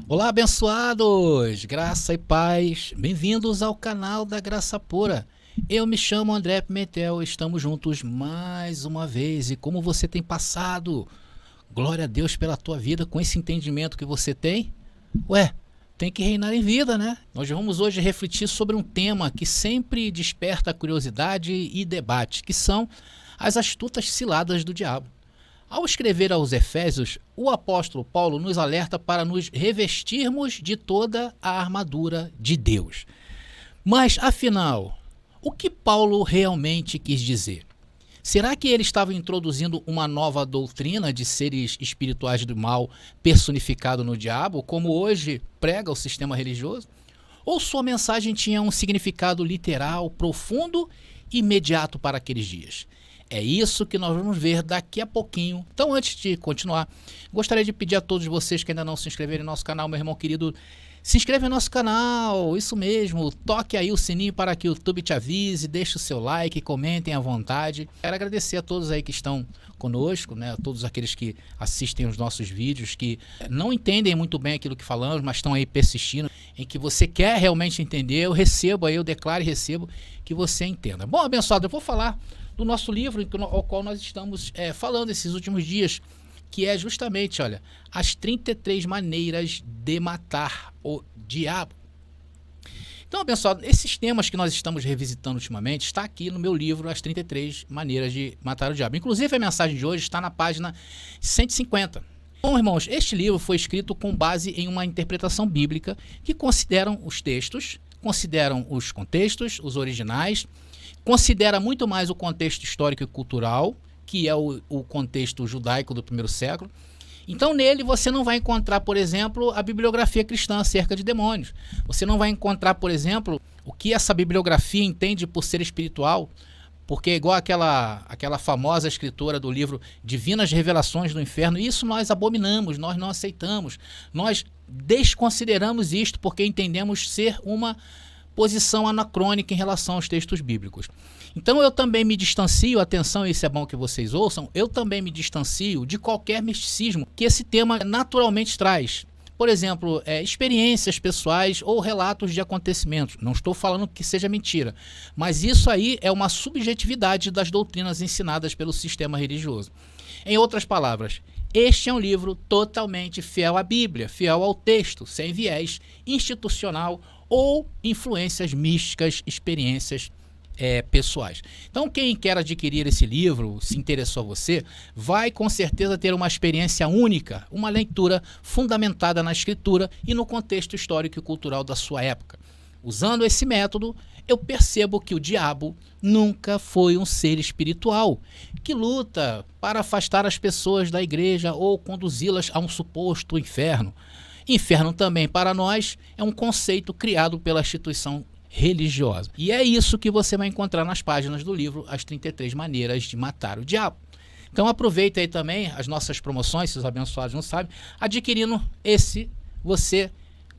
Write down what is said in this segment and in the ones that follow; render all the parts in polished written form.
Olá, abençoados! Graça e paz. Bem-vindos ao canal da Graça Pura. Eu me chamo André Pimentel, estamos juntos mais uma vez. E como você tem passado? Glória a Deus pela tua vida com esse entendimento que você tem. Tem que reinar em vida, né? Nós vamos hoje refletir sobre um tema que sempre desperta curiosidade e debate, que são as astutas ciladas do diabo. Ao escrever aos Efésios, o apóstolo Paulo nos alerta para nos revestirmos de toda a armadura de Deus. Mas, afinal, o que Paulo realmente quis dizer? Será que ele estava introduzindo uma nova doutrina de seres espirituais do mal personificado no diabo, como hoje prega o sistema religioso? Ou sua mensagem tinha um significado literal, profundo e imediato para aqueles dias? É isso que nós vamos ver daqui a pouquinho. Então, antes de continuar, gostaria de pedir a todos vocês que ainda não se inscreveram no nosso canal, meu irmão querido, se inscreve no nosso canal, isso mesmo, toque aí o sininho para que o YouTube te avise, deixe o seu like, comentem à vontade. Quero agradecer a todos aí que estão conosco, né, a todos aqueles que assistem os nossos vídeos, que não entendem muito bem aquilo que falamos, mas estão aí persistindo, em que você quer realmente entender, eu recebo aí, eu declaro e recebo que você entenda. Bom, abençoado, eu vou falar do nosso livro, ao qual nós estamos falando esses últimos dias, que é justamente, olha, as 33 maneiras de matar o diabo. Então, abençoado, esses temas que nós estamos revisitando ultimamente, está aqui no meu livro, As 33 Maneiras de Matar o Diabo. Inclusive, a mensagem de hoje está na página 150. Bom, irmãos, este livro foi escrito com base em uma interpretação bíblica que consideram os textos, consideram os contextos, os originais, considera muito mais o contexto histórico e cultural, que é o contexto judaico do primeiro século. Então, nele você não vai encontrar, por exemplo, a bibliografia cristã acerca de demônios. Você não vai encontrar, por exemplo, o que essa bibliografia entende por ser espiritual, porque é igual aquela famosa escritora do livro Divinas Revelações do Inferno. Isso nós abominamos, nós não aceitamos. Nós desconsideramos isto porque entendemos ser uma posição anacrônica em relação aos textos bíblicos. Então eu também me distancio, atenção, isso é bom que vocês ouçam, eu também me distancio de qualquer misticismo que esse tema naturalmente traz. Por exemplo, experiências pessoais ou relatos de acontecimentos. Não estou falando que seja mentira, mas isso aí é uma subjetividade das doutrinas ensinadas pelo sistema religioso. Em outras palavras, este é um livro totalmente fiel à Bíblia, fiel ao texto, sem viés institucional ou influências místicas, experiências pessoais. Então, quem quer adquirir esse livro, se interessou a você, vai com certeza ter uma experiência única, uma leitura fundamentada na escritura e no contexto histórico e cultural da sua época. Usando esse método, eu percebo que o diabo nunca foi um ser espiritual, que luta para afastar as pessoas da igreja ou conduzi-las a um suposto inferno. Inferno também, para nós, é um conceito criado pela instituição religiosa. E é isso que você vai encontrar nas páginas do livro As 33 Maneiras de Matar o Diabo. Então aproveita aí também as nossas promoções, se os abençoados não sabem, adquirindo esse, você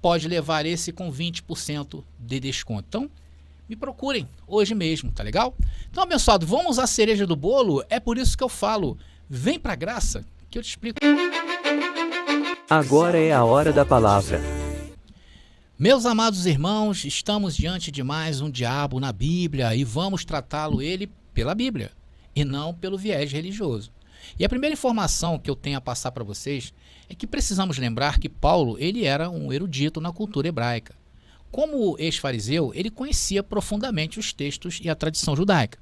pode levar esse com 20% de desconto. Então, me procurem hoje mesmo, tá legal? Então, abençoado, vamos à cereja do bolo, é por isso que eu falo, vem pra graça, que eu te explico. Agora é a hora da palavra. Meus amados irmãos, estamos diante de mais um diabo na Bíblia e vamos tratá-lo ele pela Bíblia e não pelo viés religioso. E a primeira informação que eu tenho a passar para vocês é que precisamos lembrar que Paulo ele era um erudito na cultura hebraica. Como ex-fariseu, ele conhecia profundamente os textos e a tradição judaica.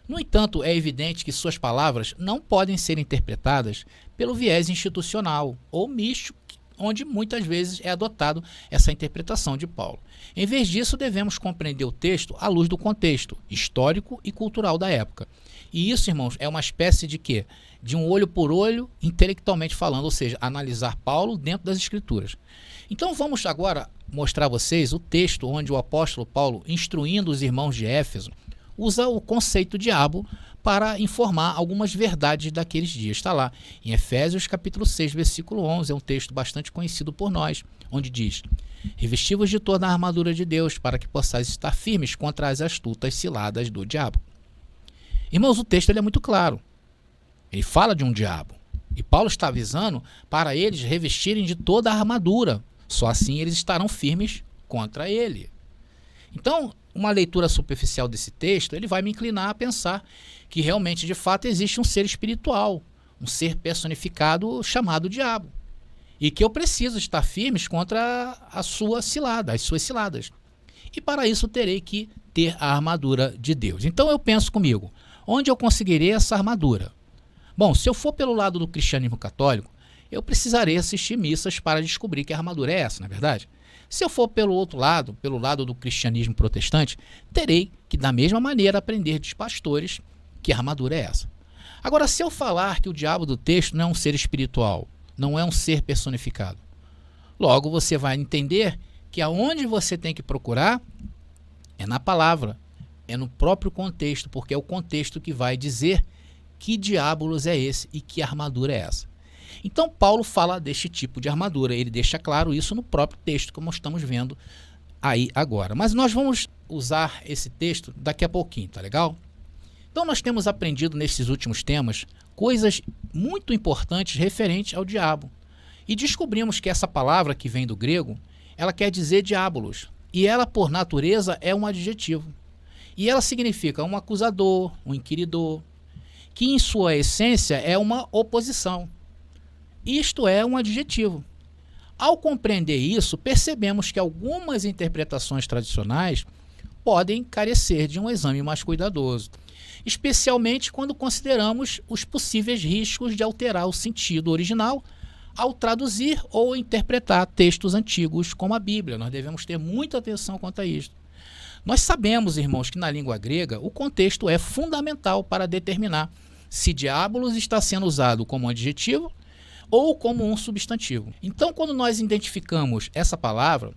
No entanto, é evidente que suas palavras não podem ser interpretadas pelo viés institucional ou místico, onde muitas vezes é adotado essa interpretação de Paulo. Em vez disso, devemos compreender o texto à luz do contexto histórico e cultural da época. E isso, irmãos, é uma espécie de quê? De um olho por olho, intelectualmente falando, ou seja, analisar Paulo dentro das Escrituras. Então vamos agora mostrar a vocês o texto onde o apóstolo Paulo, instruindo os irmãos de Éfeso, usa o conceito diabo para informar algumas verdades daqueles dias. Está lá em Efésios capítulo 6, versículo 11, é um texto bastante conhecido por nós, onde diz: revesti-vos de toda a armadura de Deus, para que possais estar firmes contra as astutas ciladas do diabo. Irmãos, o texto ele é muito claro. Ele fala de um diabo. E Paulo está avisando para eles revestirem de toda a armadura. Só assim eles estarão firmes contra ele. Então, uma leitura superficial desse texto, ele vai me inclinar a pensar que realmente, de fato, existe um ser espiritual, um ser personificado chamado diabo, e que eu preciso estar firmes contra a sua cilada, as suas ciladas. E para isso terei que ter a armadura de Deus. Então eu penso comigo, onde eu conseguirei essa armadura? Bom, se eu for pelo lado do cristianismo católico, eu precisarei assistir missas para descobrir que a armadura é essa, não é verdade? Se eu for pelo outro lado, pelo lado do cristianismo protestante, terei que, da mesma maneira, aprender dos pastores que a armadura é essa. Agora, se eu falar que o diabo do texto não é um ser espiritual, não é um ser personificado, logo você vai entender que aonde você tem que procurar é na palavra, é no próprio contexto, porque é o contexto que vai dizer que diabolos é esse e que armadura é essa. Então Paulo fala deste tipo de armadura, ele deixa claro isso no próprio texto, como estamos vendo aí agora. Mas nós vamos usar esse texto daqui a pouquinho, tá legal? Então nós temos aprendido nesses últimos temas coisas muito importantes referentes ao diabo. E descobrimos que essa palavra que vem do grego, ela quer dizer diabolos. E ela, por natureza, é um adjetivo. E ela significa um acusador, um inquiridor, que em sua essência é uma oposição. Isto é um adjetivo. Ao compreender isso, percebemos que algumas interpretações tradicionais podem carecer de um exame mais cuidadoso, especialmente quando consideramos os possíveis riscos de alterar o sentido original ao traduzir ou interpretar textos antigos como a Bíblia. Nós devemos ter muita atenção quanto a isso. Nós sabemos, irmãos, que na língua grega o contexto é fundamental para determinar se diabolos está sendo usado como um adjetivo ou como um substantivo. Então, quando nós identificamos essa palavra,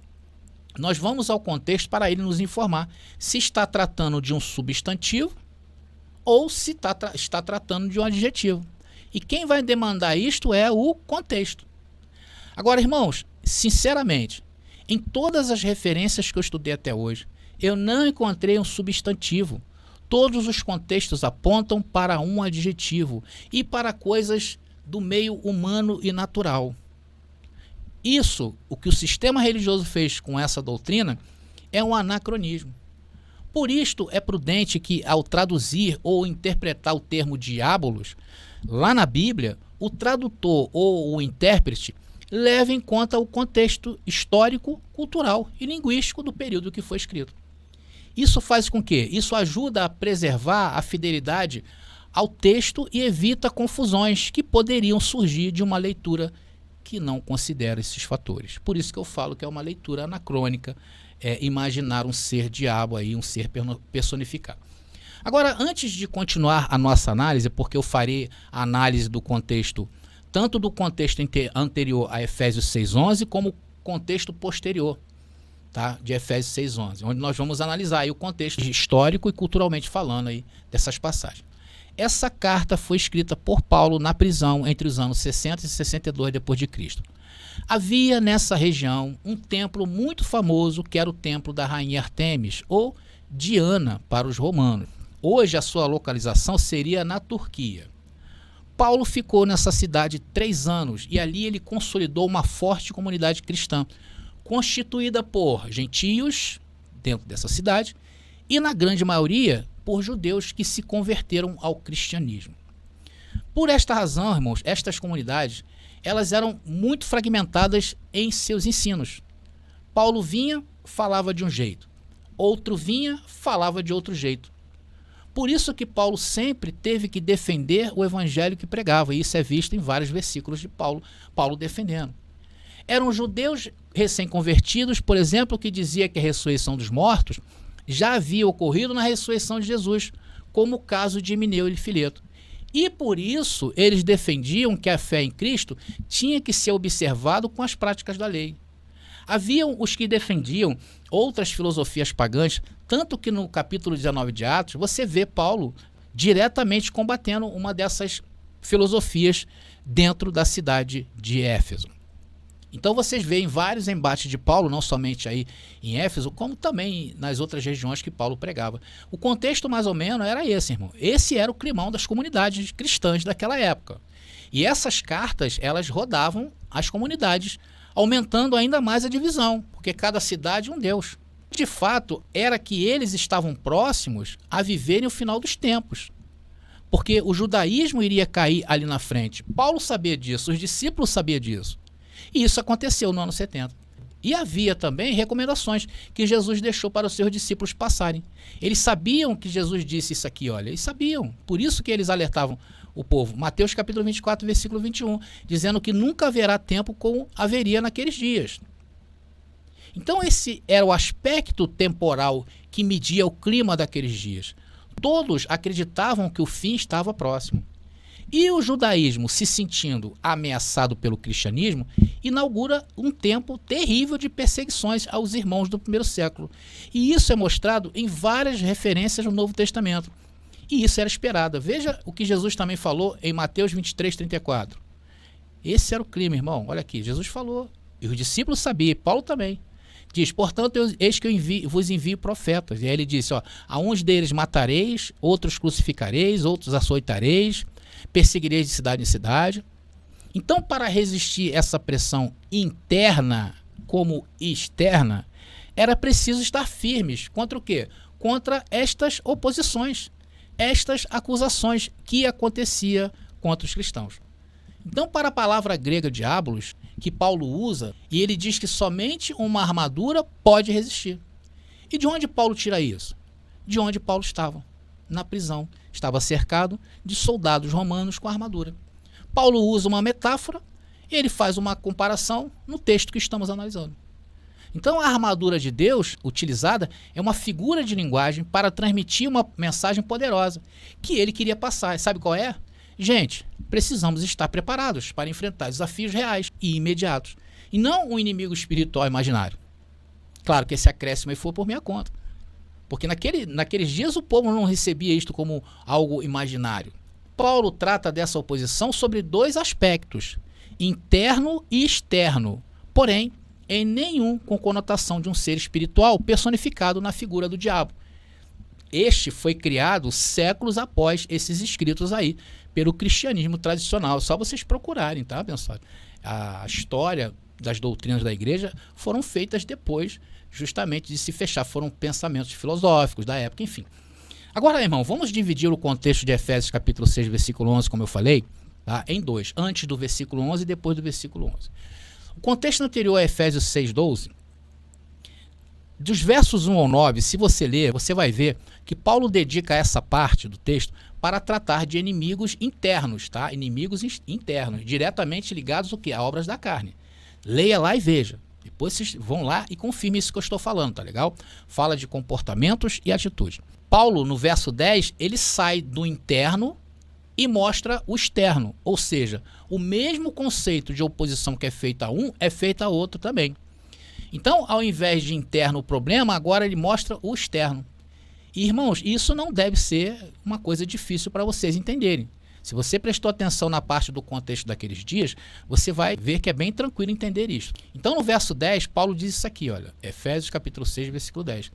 nós vamos ao contexto para ele nos informar se está tratando de um substantivo ou se está tratando de um adjetivo. E quem vai demandar isto é o contexto. Agora, irmãos, sinceramente, em todas as referências que eu estudei até hoje, eu não encontrei um substantivo. Todos os contextos apontam para um adjetivo e para coisas do meio humano e natural. Isso, o que o sistema religioso fez com essa doutrina, é um anacronismo. Por isto, é prudente que, ao traduzir ou interpretar o termo diabolos, lá na Bíblia, o tradutor ou o intérprete leve em conta o contexto histórico, cultural e linguístico do período que foi escrito. Isso faz com que? Isso ajuda a preservar a fidelidade ao texto e evita confusões que poderiam surgir de uma leitura que não considera esses fatores. Por isso que eu falo que é uma leitura anacrônica, imaginar um ser diabo aí, um ser personificado. Agora, antes de continuar a nossa análise, porque eu farei a análise do contexto, tanto do contexto anterior a Efésios 6:11, como contexto posterior, tá, de Efésios 6:11, onde nós vamos analisar aí o contexto histórico e culturalmente falando aí dessas passagens. Essa carta foi escrita por Paulo na prisão entre os anos 60 e 62 d.C. Havia nessa região um templo muito famoso, que era o templo da rainha Artemis, ou Diana para os romanos. Hoje a sua localização seria na Turquia. Paulo ficou nessa cidade 3 anos e ali ele consolidou uma forte comunidade cristã, constituída por gentios dentro dessa cidade e, na grande maioria, por judeus que se converteram ao cristianismo. Por esta razão, irmãos, estas comunidades elas eram muito fragmentadas em seus ensinos. Paulo vinha, falava de um jeito. Outro vinha, falava de outro jeito. Por isso que Paulo sempre teve que defender o evangelho que pregava. E isso é visto em vários versículos de Paulo defendendo. Eram judeus recém-convertidos, por exemplo, que dizia que a ressurreição dos mortos já havia ocorrido na ressurreição de Jesus, como o caso de Emineu e Fileto. E por isso eles defendiam que a fé em Cristo tinha que ser observado com as práticas da lei. Haviam os que defendiam outras filosofias pagãs, tanto que no capítulo 19 de Atos você vê Paulo diretamente combatendo uma dessas filosofias dentro da cidade de Éfeso. Então vocês veem vários embates de Paulo, não somente aí em Éfeso, como também nas outras regiões que Paulo pregava. O contexto mais ou menos era esse, irmão. Esse era o climão das comunidades cristãs daquela época. E essas cartas, elas rodavam as comunidades aumentando ainda mais a divisão, porque cada cidade um Deus. De fato, era que eles estavam próximos a viverem o final dos tempos, porque o judaísmo iria cair ali na frente. Paulo sabia disso, os discípulos sabiam disso. E isso aconteceu no ano 70. E havia também recomendações que Jesus deixou para os seus discípulos passarem. Eles sabiam que Jesus disse isso aqui, olha, eles sabiam. Por isso que eles alertavam o povo. Mateus capítulo 24, versículo 21, dizendo que nunca haverá tempo como haveria naqueles dias. Então esse era o aspecto temporal que media o clima daqueles dias. Todos acreditavam que o fim estava próximo. E o judaísmo, se sentindo ameaçado pelo cristianismo, inaugura um tempo terrível de perseguições aos irmãos do primeiro século. E isso é mostrado em várias referências no Novo Testamento. E isso era esperado. Veja o que Jesus também falou em Mateus 23, 34. Esse era o clima, irmão. Olha aqui, Jesus falou. E os discípulos sabiam, Paulo também. Diz, portanto, eis que vos envio profetas. E aí ele disse, ó, a uns deles matareis, outros crucificareis, outros açoitareis, perseguireis de cidade em cidade. Então, para resistir essa pressão interna como externa, era preciso estar firmes contra o quê? Contra estas oposições, estas acusações que acontecia contra os cristãos. Então, para a palavra grega diabolos, que Paulo usa, e ele diz que somente uma armadura pode resistir. E de onde Paulo tira isso? De onde Paulo estava, na prisão. Estava cercado de soldados romanos com armadura. Paulo usa uma metáfora e ele faz uma comparação no texto que estamos analisando. Então a armadura de Deus utilizada é uma figura de linguagem para transmitir uma mensagem poderosa que ele queria passar. Sabe qual é? Gente, precisamos estar preparados para enfrentar desafios reais e imediatos, e não um inimigo espiritual imaginário. Claro que esse acréscimo aí foi por minha conta, porque naqueles dias o povo não recebia isto como algo imaginário. Paulo trata dessa oposição sobre dois aspectos, interno e externo, porém, em nenhum com conotação de um ser espiritual personificado na figura do diabo. Este foi criado séculos após esses escritos aí, pelo cristianismo tradicional. Só vocês procurarem, tá, abençoado? A história das doutrinas da igreja foram feitas depois, justamente de se fechar. Foram pensamentos filosóficos da época, enfim. Agora, irmão, vamos dividir o contexto de Efésios capítulo 6, versículo 11, como eu falei, tá, em dois. Antes do versículo 11 e depois do versículo 11. O contexto anterior a Efésios 6, 12, dos versos 1 ao 9, se você ler, você vai ver que Paulo dedica essa parte do texto para tratar de inimigos internos, tá? Inimigos internos, diretamente ligados ao quê? A obras da carne. Leia lá e veja. Depois vocês vão lá e confirmem isso que eu estou falando, tá legal? Fala de comportamentos e atitudes. Paulo, no verso 10, ele sai do interno e mostra o externo, ou seja, o mesmo conceito de oposição que é feito a um, é feito a outro também. Então, ao invés de interno o problema, agora ele mostra o externo. E, irmãos, isso não deve ser uma coisa difícil para vocês entenderem. Se você prestou atenção na parte do contexto daqueles dias, você vai ver que é bem tranquilo entender isso. Então, no verso 10, Paulo diz isso aqui, olha, Efésios capítulo 6, versículo 10.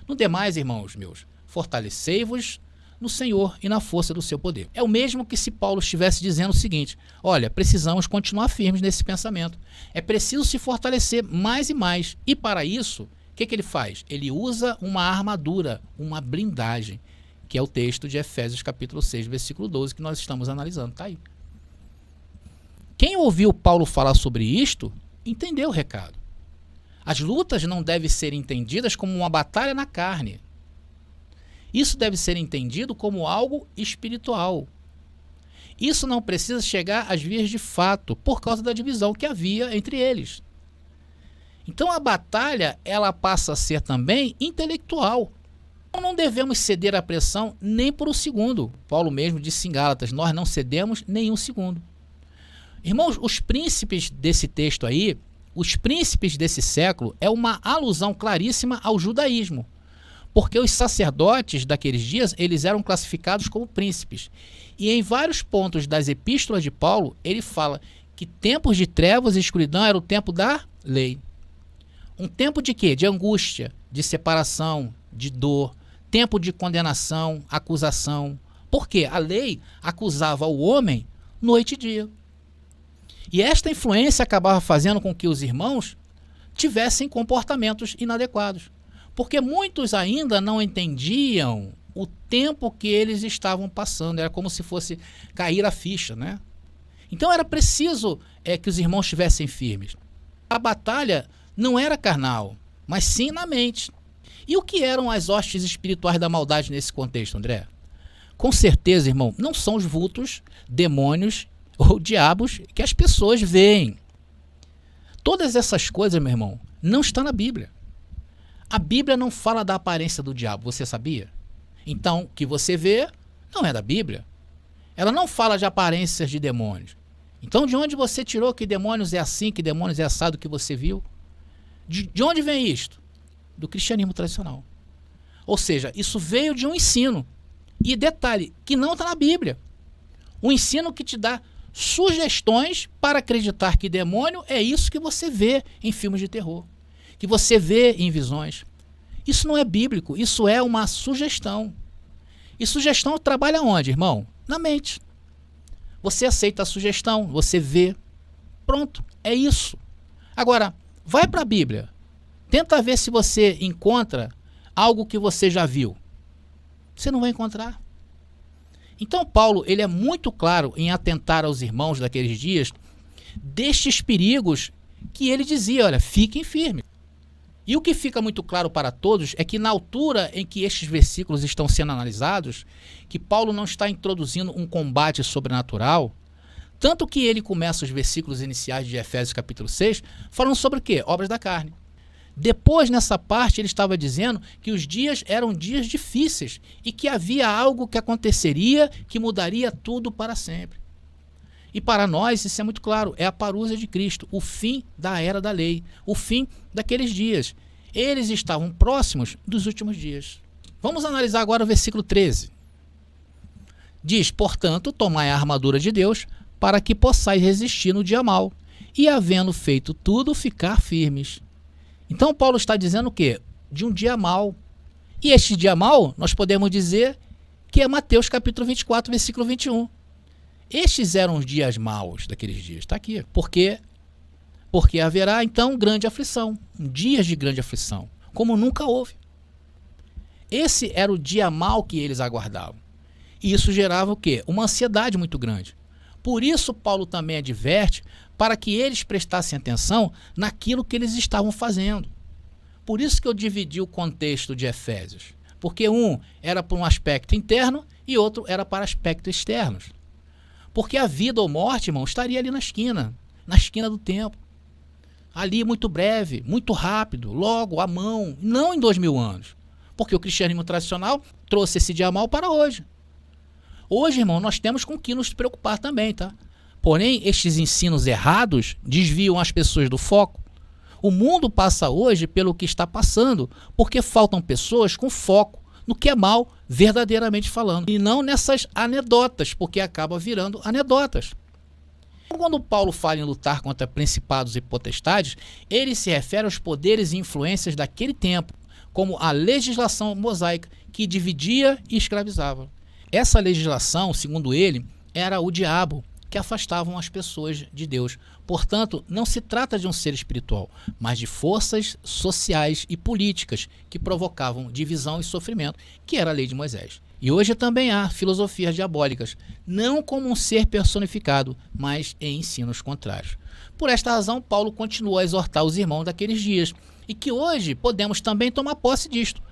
No demais, irmãos meus, fortalecei-vos no Senhor e na força do seu poder. É o mesmo que se Paulo estivesse dizendo o seguinte, olha, precisamos continuar firmes nesse pensamento. É preciso se fortalecer mais e mais. E para isso, o que ele faz? Ele usa uma armadura, uma blindagem, que é o texto de Efésios capítulo 6, versículo 12, que nós estamos analisando. Está aí. Quem ouviu Paulo falar sobre isto, entendeu o recado. As lutas não devem ser entendidas como uma batalha na carne. Isso deve ser entendido como algo espiritual. Isso não precisa chegar às vias de fato, por causa da divisão que havia entre eles. Então a batalha, ela passa a ser também intelectual. Não devemos ceder à pressão nem por um segundo. Paulo mesmo disse em Gálatas, nós não cedemos nem um segundo. Irmãos, os príncipes desse texto aí, os príncipes desse século, é uma alusão claríssima ao judaísmo. Porque os sacerdotes daqueles dias, eles eram classificados como príncipes. E em vários pontos das epístolas de Paulo, ele fala que tempos de trevas e escuridão era o tempo da lei. Um tempo de quê? De angústia, de separação, de dor, tempo de condenação, acusação. Porque a lei acusava o homem noite e dia. E esta influência acabava fazendo com que os irmãos tivessem comportamentos inadequados, porque muitos ainda não entendiam o tempo que eles estavam passando. Era como se fosse cair a ficha, né? Então era preciso que os irmãos estivessem firmes. A batalha não era carnal, mas sim na mente. E o que eram as hostes espirituais da maldade nesse contexto, André? Com certeza, irmão, não são os vultos, demônios ou diabos que as pessoas veem. Todas essas coisas, meu irmão, não estão na Bíblia. A Bíblia não fala da aparência do diabo, você sabia? Então, o que você vê não é da Bíblia. Ela não fala de aparências de demônios. Então, de onde você tirou que demônios é assim, que demônios é assado, que você viu? De onde vem isto? Do cristianismo tradicional. Ou seja, isso veio de um ensino. E detalhe, que não está na Bíblia. Um ensino que te dá sugestões para acreditar que demônio é isso que você vê em filmes de terror, que você vê em visões. Isso não é bíblico, isso é uma sugestão. E sugestão trabalha onde, irmão? Na mente. Você aceita a sugestão, você vê. Pronto, é isso. Agora, vai para a Bíblia. Tenta ver se você encontra algo que você já viu. Você não vai encontrar. Então Paulo, ele é muito claro em atentar aos irmãos daqueles dias destes perigos que ele dizia, olha, fiquem firmes. E o que fica muito claro para todos é que na altura em que estes versículos estão sendo analisados, que Paulo não está introduzindo um combate sobrenatural, tanto que ele começa os versículos iniciais de Efésios capítulo 6 falando sobre o quê? Obras da carne. Depois, nessa parte, ele estava dizendo que os dias eram dias difíceis e que havia algo que aconteceria que mudaria tudo para sempre. E para nós, isso é muito claro, é a parúzia de Cristo, o fim da era da lei, o fim daqueles dias. Eles estavam próximos dos últimos dias. Vamos analisar agora o versículo 13. Diz, portanto, tomai a armadura de Deus para que possais resistir no dia mau e, havendo feito tudo, ficar firmes. Então Paulo está dizendo o quê? De um dia mau. E este dia mau, nós podemos dizer que é Mateus capítulo 24, versículo 21. Estes eram os dias maus daqueles dias. Está aqui. Porque haverá então grande aflição. Dias de grande aflição. Como nunca houve. Esse era o dia mau que eles aguardavam. E isso gerava o quê? Uma ansiedade muito grande. Por isso Paulo também adverte para que eles prestassem atenção naquilo que eles estavam fazendo. Por isso que eu dividi o contexto de Efésios. Porque um era para um aspecto interno e outro era para aspectos externos. Porque a vida ou morte, irmão, estaria ali na esquina do tempo. Ali muito breve, muito rápido, logo, à mão, não em 2000 anos. Porque o cristianismo tradicional trouxe esse dia mau para hoje. Hoje, irmão, nós temos com que nos preocupar também, tá? Porém, estes ensinos errados desviam as pessoas do foco. O mundo passa hoje pelo que está passando, porque faltam pessoas com foco no que é mal, verdadeiramente falando. E não nessas anedotas, porque acaba virando anedotas. Quando Paulo fala em lutar contra principados e potestades, ele se refere aos poderes e influências daquele tempo, como a legislação mosaica, que dividia e escravizava. Essa legislação, segundo ele, era o diabo, que afastavam as pessoas de Deus. Portanto, não se trata de um ser espiritual, mas de forças sociais e políticas que provocavam divisão e sofrimento, que era a lei de Moisés. E hoje também há filosofias diabólicas, não como um ser personificado, mas em ensinos contrários. Por esta razão, Paulo continuou a exortar os irmãos daqueles dias, e que hoje podemos também tomar posse disto,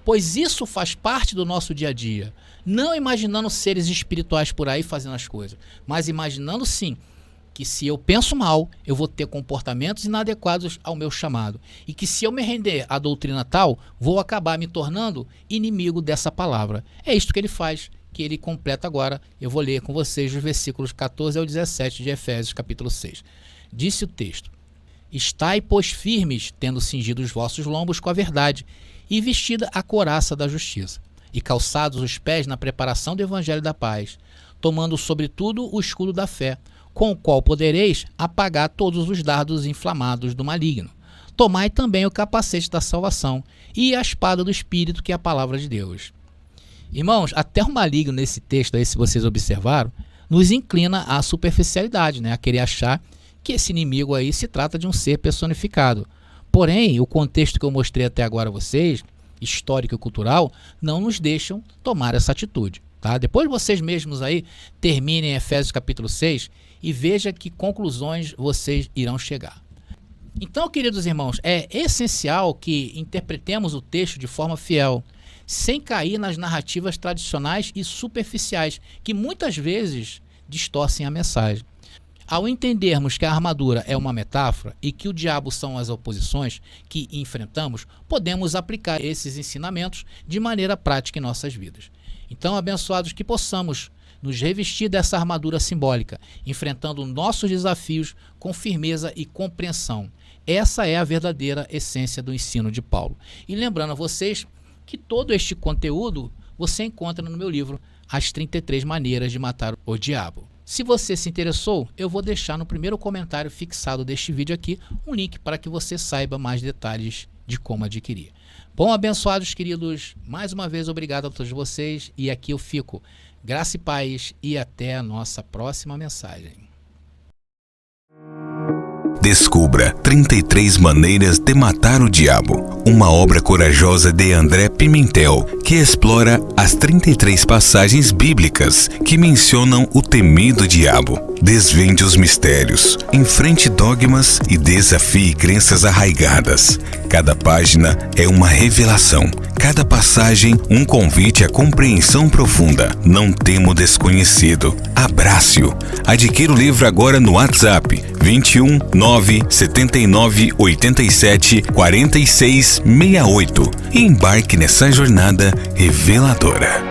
pois isso faz parte do nosso dia a dia, não imaginando seres espirituais por aí fazendo as coisas, mas imaginando sim que se eu penso mal, eu vou ter comportamentos inadequados ao meu chamado, e que se eu me render à doutrina tal, vou acabar me tornando inimigo dessa palavra. É isto que ele faz, que ele completa agora. Eu vou ler com vocês os versículos 14 ao 17 de Efésios capítulo 6. Disse o texto: estai, pois, firmes, tendo cingido os vossos lombos com a verdade, e vestida a couraça da justiça, e calçados os pés na preparação do evangelho da paz, tomando sobretudo o escudo da fé, com o qual podereis apagar todos os dardos inflamados do maligno. Tomai também o capacete da salvação e a espada do Espírito, que é a palavra de Deus. Irmãos, até o maligno nesse texto aí, se vocês observaram, nos inclina à superficialidade, né? A querer achar que esse inimigo aí se trata de um ser personificado. Porém, o contexto que eu mostrei até agora a vocês, histórico e cultural, não nos deixam tomar essa atitude. Tá? Depois vocês mesmos aí terminem Efésios capítulo 6 e vejam que conclusões vocês irão chegar. Então, queridos irmãos, é essencial que interpretemos o texto de forma fiel, sem cair nas narrativas tradicionais e superficiais, que muitas vezes distorcem a mensagem. Ao entendermos que a armadura é uma metáfora e que o diabo são as oposições que enfrentamos, podemos aplicar esses ensinamentos de maneira prática em nossas vidas. Então, abençoados, que possamos nos revestir dessa armadura simbólica, enfrentando nossos desafios com firmeza e compreensão. Essa é a verdadeira essência do ensino de Paulo. E lembrando a vocês que todo este conteúdo você encontra no meu livro As 33 Maneiras de Matar o Diabo. Se você se interessou, eu vou deixar no primeiro comentário fixado deste vídeo aqui um link para que você saiba mais detalhes de como adquirir. Bom, abençoados queridos, mais uma vez obrigado a todos vocês e aqui eu fico. Graça e paz e até a nossa próxima mensagem. Descubra 33 Maneiras de Matar o Diabo, uma obra corajosa de André Pimentel, que explora as 33 passagens bíblicas que mencionam o temido diabo. Desvende os mistérios, enfrente dogmas e desafie crenças arraigadas. Cada página é uma revelação, cada passagem um convite à compreensão profunda. Não tema o desconhecido, abrace-o. Adquira o livro agora no WhatsApp 21 979 87 46 68 e embarque nessa jornada reveladora.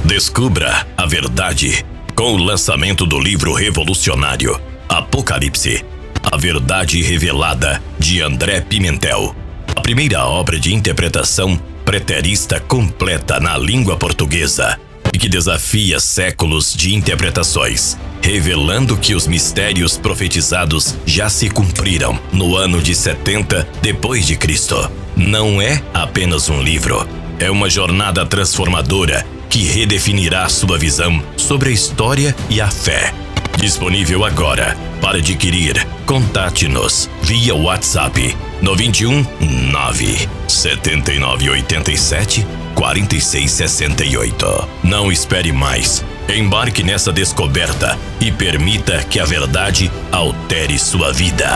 Descubra a verdade com o lançamento do livro revolucionário Apocalipse, a verdade revelada, de André Pimentel. A primeira obra de interpretação preterista completa na língua portuguesa e que desafia séculos de interpretações, revelando que os mistérios profetizados já se cumpriram no ano de 70 depois de Cristo. Não é apenas um livro, é uma jornada transformadora que redefinirá sua visão sobre a história e a fé. Disponível agora. Para adquirir, contate-nos via WhatsApp no 21 979 87 46 68. Não espere mais. Embarque nessa descoberta e permita que a verdade altere sua vida.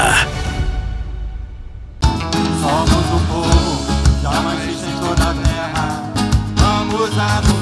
Somos o povo, jamais existe em toda a terra. Vamos a